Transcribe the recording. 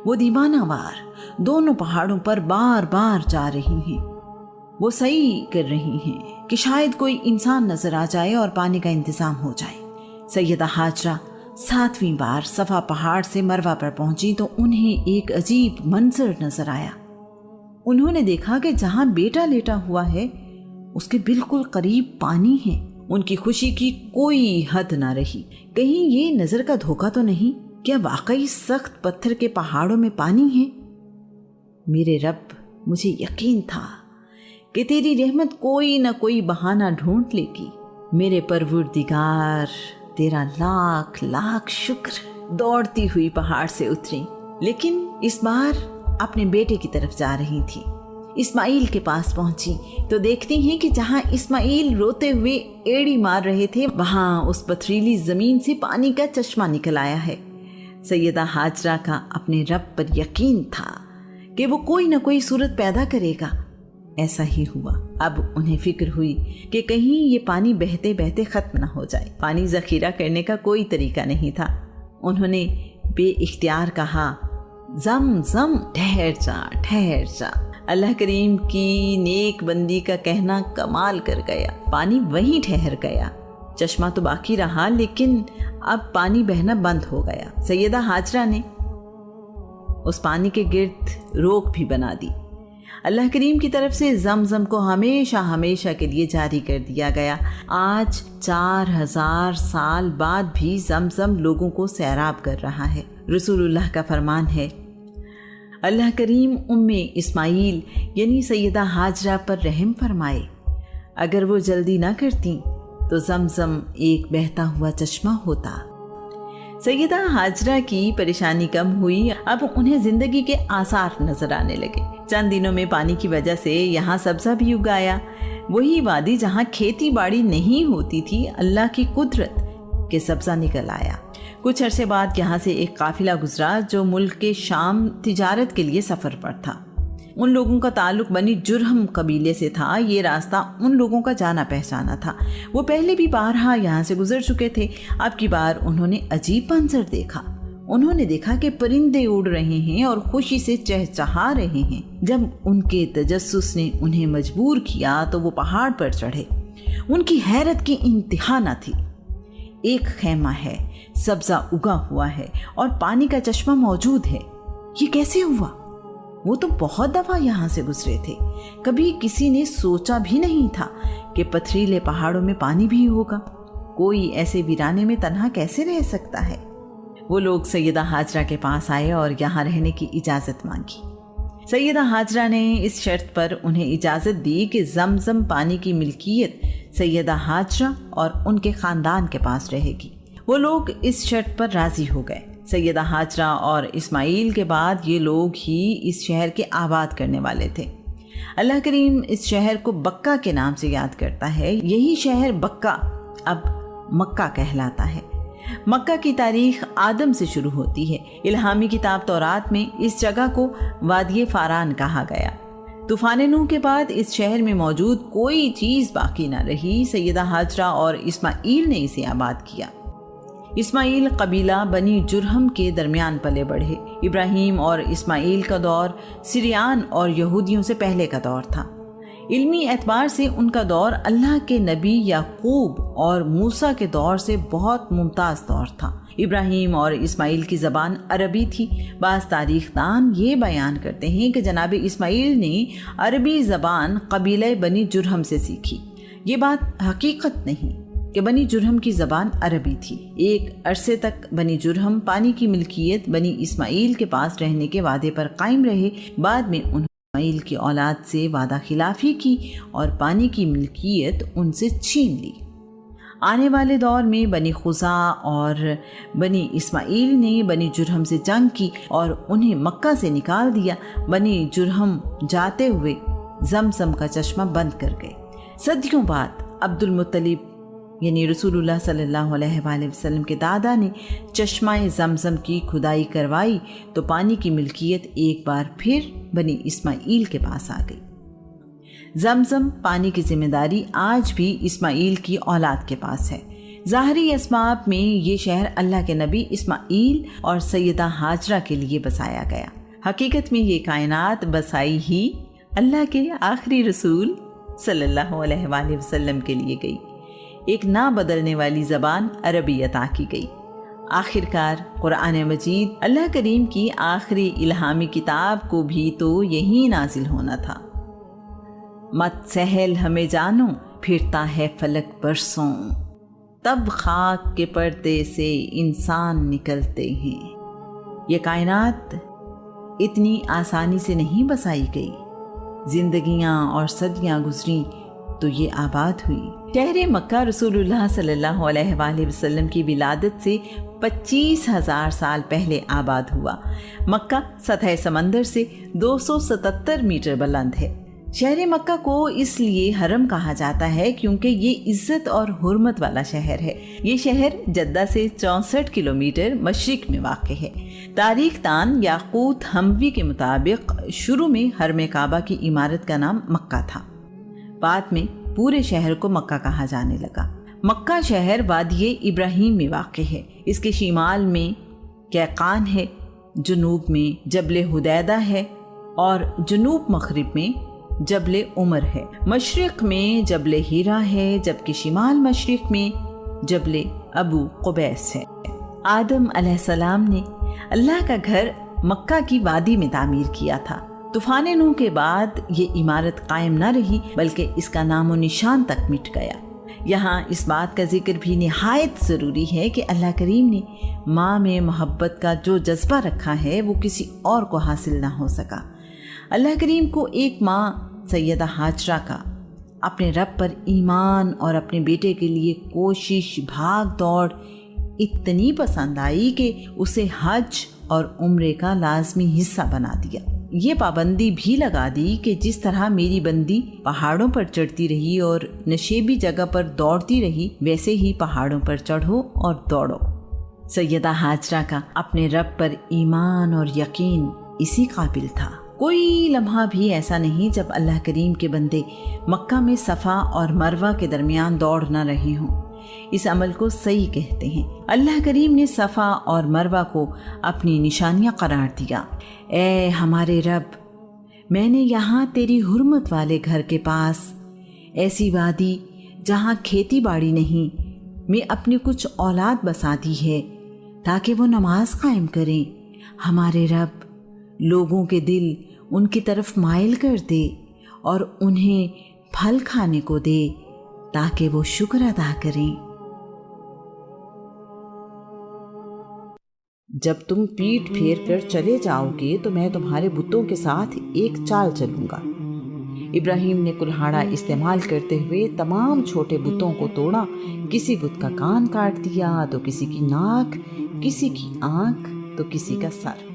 وہ دیوانہ وار دونوں پہاڑوں پر بار بار جا رہی ہیں۔ وہ سعی کر رہی ہیں کہ شاید کوئی انسان نظر آ جائے اور پانی کا انتظام ہو جائے۔ سیدہ ہاجرہ 7ویں بار صفا پہاڑ سے مروہ پر پہنچی تو انہیں ایک عجیب منظر نظر آیا۔ انہوں نے دیکھا کہ جہاں بیٹا لیٹا ہوا ہے اس کے بالکل قریب پانی ہے۔ ان کی خوشی کی کوئی حد نہ رہی۔ کہیں یہ نظر کا دھوکہ تو نہیں؟ کیا واقعی سخت پتھر کے پہاڑوں میں پانی ہے؟ میرے رب، مجھے یقین تھا کہ تیری رحمت کوئی نہ کوئی بہانہ ڈھونڈ لے گی۔ میرے پروردگار، تیرا لاکھ لاکھ شکر۔ دوڑتی ہوئی پہاڑ سے اتری، لیکن اس بار اپنے بیٹے کی طرف جا رہی تھی۔ اسماعیل کے پاس پہنچی تو دیکھتی ہیں کہ جہاں اسماعیل روتے ہوئے ایڑی مار رہے تھے وہاں اس پتھریلی زمین سے پانی کا چشمہ نکل آیا ہے۔ سیدہ ہاجرہ کا اپنے رب پر یقین تھا کہ وہ کوئی نہ کوئی صورت پیدا کرے گا۔ ایسا ہی ہوا۔ اب انہیں فکر ہوئی کہ کہیں یہ پانی بہتے بہتے ختم نہ ہو جائے۔ پانی ذخیرہ کرنے کا کوئی طریقہ نہیں تھا۔ انہوں نے بے اختیار کہا، زم زم، ٹھہر جا ٹھہر جا۔ اللہ کریم کی نیک بندی کا کہنا کمال کر گیا۔ پانی وہیں ٹھہر گیا۔ چشمہ تو باقی رہا لیکن اب پانی بہنا بند ہو گیا۔ سیدہ ہاجرہ نے اس پانی کے گرد روک بھی بنا دی۔ اللہ کریم کی طرف سے زمزم کو ہمیشہ ہمیشہ کے لیے جاری کر دیا گیا۔ آج 4000 سال بعد بھی زمزم لوگوں کو سیراب کر رہا ہے۔ رسول اللہ کا فرمان ہے، اللہ کریم اسماعیل یعنی سیدہ ہاجرہ پر رحم فرمائے۔ اگر وہ جلدی نہ کرتیں تو زمزم ایک بہتا ہوا چشمہ ہوتا۔ سیدہ ہاجرہ کی پریشانی کم ہوئی۔ اب انہیں زندگی کے آثار نظر آنے لگے۔ چند دنوں میں پانی کی وجہ سے یہاں سبزہ بھی اگایا۔ وہی وادی جہاں کھیتی باڑی نہیں ہوتی تھی، اللہ کی قدرت کے سبزہ نکل آیا۔ کچھ عرصے بعد یہاں سے ایک قافلہ گزرا جو ملک کے شام تجارت کے لیے سفر پر تھا۔ ان لوگوں کا تعلق بنی جرہم قبیلے سے تھا۔ یہ راستہ ان لوگوں کا جانا پہچانا تھا۔ وہ پہلے بھی بارہا یہاں سے گزر چکے تھے۔ اب کی بار انہوں نے عجیب منظر دیکھا۔ انہوں نے دیکھا کہ پرندے اڑ رہے ہیں اور خوشی سے چہچہا رہے ہیں۔ جب ان کے تجسس نے انہیں مجبور کیا تو وہ پہاڑ پر چڑھے۔ ان کی حیرت کی انتہا نہ تھی۔ ایک خیمہ ہے، سبزہ اگا ہوا ہے اور پانی کا چشمہ موجود ہے۔ یہ کیسے ہوا؟ وہ تو بہت دفعہ یہاں سے گزرے تھے۔ کبھی کسی نے سوچا بھی نہیں تھا کہ پتھریلے پہاڑوں میں پانی بھی ہوگا۔ کوئی ایسے ویرانے میں تنہا کیسے رہ سکتا ہے؟ وہ لوگ سیدہ ہاجرہ کے پاس آئے اور یہاں رہنے کی اجازت مانگی۔ سیدہ ہاجرہ نے اس شرط پر انہیں اجازت دی کہ زمزم پانی کی ملکیت سیدہ ہاجرہ اور ان کے خاندان کے پاس رہے گی۔ وہ لوگ اس شرط پر راضی ہو گئے۔ سیدہ ہاجرہ اور اسماعیل کے بعد یہ لوگ ہی اس شہر کے آباد کرنے والے تھے۔ اللہ کریم اس شہر کو بکہ کے نام سے یاد کرتا ہے۔ یہی شہر بکہ اب مکہ کہلاتا ہے۔ مکہ کی تاریخ آدم سے شروع ہوتی ہے۔ الہامی کتاب تورات میں اس جگہ کو وادی فاران کہا گیا۔ طوفان نوح کے بعد اس شہر میں موجود کوئی چیز باقی نہ رہی۔ سیدہ ہاجرہ اور اسماعیل نے اسے آباد کیا۔ اسماعیل قبیلہ بنی جرہم کے درمیان پلے بڑھے۔ ابراہیم اور اسماعیل کا دور سریان اور یہودیوں سے پہلے کا دور تھا۔ علمی اعتبار سے ان کا دور اللہ کے نبی یعقوب اور موسیٰ کے دور سے بہت ممتاز دور تھا۔ ابراہیم اور اسماعیل کی زبان عربی تھی۔ بعض تاریخ دان یہ بیان کرتے ہیں کہ جناب اسماعیل نے عربی زبان قبیلہ بنی جرہم سے سیکھی۔ یہ بات حقیقت نہیں کہ بنی جرہم کی زبان عربی تھی۔ ایک عرصے تک بنی جرہم پانی کی ملکیت بنی اسماعیل کے پاس رہنے کے وعدے پر قائم رہے۔ بعد میں انہوں اسماعیل کی اولاد سے وعدہ خلافی کی اور پانی کی ملکیت ان سے چھین لی۔ آنے والے دور میں بنی خزاع اور بنی اسماعیل نے بنی جرہم سے جنگ کی اور انہیں مکہ سے نکال دیا۔ بنی جرہم جاتے ہوئے زمزم کا چشمہ بند کر گئے۔ صدیوں بعد عبد المطلب یعنی رسول اللہ صلی اللہ علیہ وآلہ وسلم کے دادا نے چشمہ زمزم کی کھدائی کروائی تو پانی کی ملکیت ایک بار پھر بنی اسماعیل کے پاس آ گئی۔ زمزم پانی کی ذمہ داری آج بھی اسماعیل کی اولاد کے پاس ہے۔ ظاہری اسباب میں یہ شہر اللہ کے نبی اسماعیل اور سیدہ ہاجرہ کے لیے بسایا گیا۔ حقیقت میں یہ کائنات بسائی ہی اللہ کے آخری رسول صلی اللہ علیہ وآلہ وسلم کے لیے گئی۔ ایک نہ بدلنے والی زبان عربی عطا کی گئی۔ آخرکار قرآن مجید اللہ کریم کی آخری الہامی کتاب کو بھی تو یہی نازل ہونا تھا۔ مت سہل ہمیں جانو، پھرتا ہے فلک برسوں، تب خاک کے پردے سے انسان نکلتے ہیں۔ یہ کائنات اتنی آسانی سے نہیں بسائی گئی، زندگیاں اور صدیاں گزری تو یہ آباد ہوئی۔ شہر مکہ رسول اللہ صلی اللہ علیہ وآلہ وسلم کی ولادت سے 25,000 سال پہلے آباد ہوا۔ مکہ سطح سمندر سے 277 میٹر بلند ہے۔ شہر مکہ کو اس لیے حرم کہا جاتا ہے کیونکہ یہ عزت اور حرمت والا شہر ہے۔ یہ شہر جدہ سے 64 کلومیٹر مشرق میں واقع ہے۔ تاریخ دان یاقوت حموی کے مطابق شروع میں حرم کعبہ کی عمارت کا نام مکہ تھا، بعد میں پورے شہر کو مکہ کہا جانے لگا۔ مکہ شہر وادی ابراہیم میں واقع ہے۔ اس کے شمال میں قیقان ہے، جنوب میں جبل حدیدہ ہے اور جنوب مغرب میں جبل عمر ہے۔ مشرق میں جبل ہیرا ہے جبکہ شمال مشرق میں جبل ابو قبیس ہے۔ آدم علیہ السلام نے اللہ کا گھر مکہ کی وادی میں تعمیر کیا تھا۔ طوفان نوح کے بعد یہ عمارت قائم نہ رہی بلکہ اس کا نام و نشان تک مٹ گیا۔ یہاں اس بات کا ذکر بھی نہایت ضروری ہے کہ اللہ کریم نے ماں میں محبت کا جو جذبہ رکھا ہے وہ کسی اور کو حاصل نہ ہو سکا۔ اللہ کریم کو ایک ماں سیدہ ہاجرہ کا اپنے رب پر ایمان اور اپنے بیٹے کے لیے کوشش بھاگ دوڑ اتنی پسند آئی کہ اسے حج اور عمرے کا لازمی حصہ بنا دیا۔ یہ پابندی بھی لگا دی کہ جس طرح میری بندی پہاڑوں پر چڑھتی رہی اور نشیبی جگہ پر دوڑتی رہی، ویسے ہی پہاڑوں پر چڑھو اور دوڑو۔ سیدہ ہاجرہ کا اپنے رب پر ایمان اور یقین اسی قابل تھا۔ کوئی لمحہ بھی ایسا نہیں جب اللہ کریم کے بندے مکہ میں صفا اور مروہ کے درمیان دوڑ نہ رہے ہوں۔ اس عمل کو صحیح کہتے ہیں۔ اللہ کریم نے صفا اور مروہ کو اپنی نشانیاں قرار دیا۔ اے ہمارے رب، میں نے یہاں تیری حرمت والے گھر کے پاس ایسی وادی جہاں کھیتی باڑی نہیں میں اپنی کچھ اولاد بسا دی ہے تاکہ وہ نماز قائم کریں۔ ہمارے رب، لوگوں کے دل ان کی طرف مائل کر دے اور انہیں پھل کھانے کو دے تاکہ وہ شکر ادا کریں۔ جب تم پیٹھ پھیر کر چلے جاؤ گے تو میں تمہارے بتوں کے ساتھ ایک چال چلوں گا۔ ابراہیم نے کلہاڑا استعمال کرتے ہوئے تمام چھوٹے بتوں کو توڑا۔ کسی بت کا کان کاٹ دیا تو کسی کی ناک، کسی کی آنکھ تو کسی کا سر۔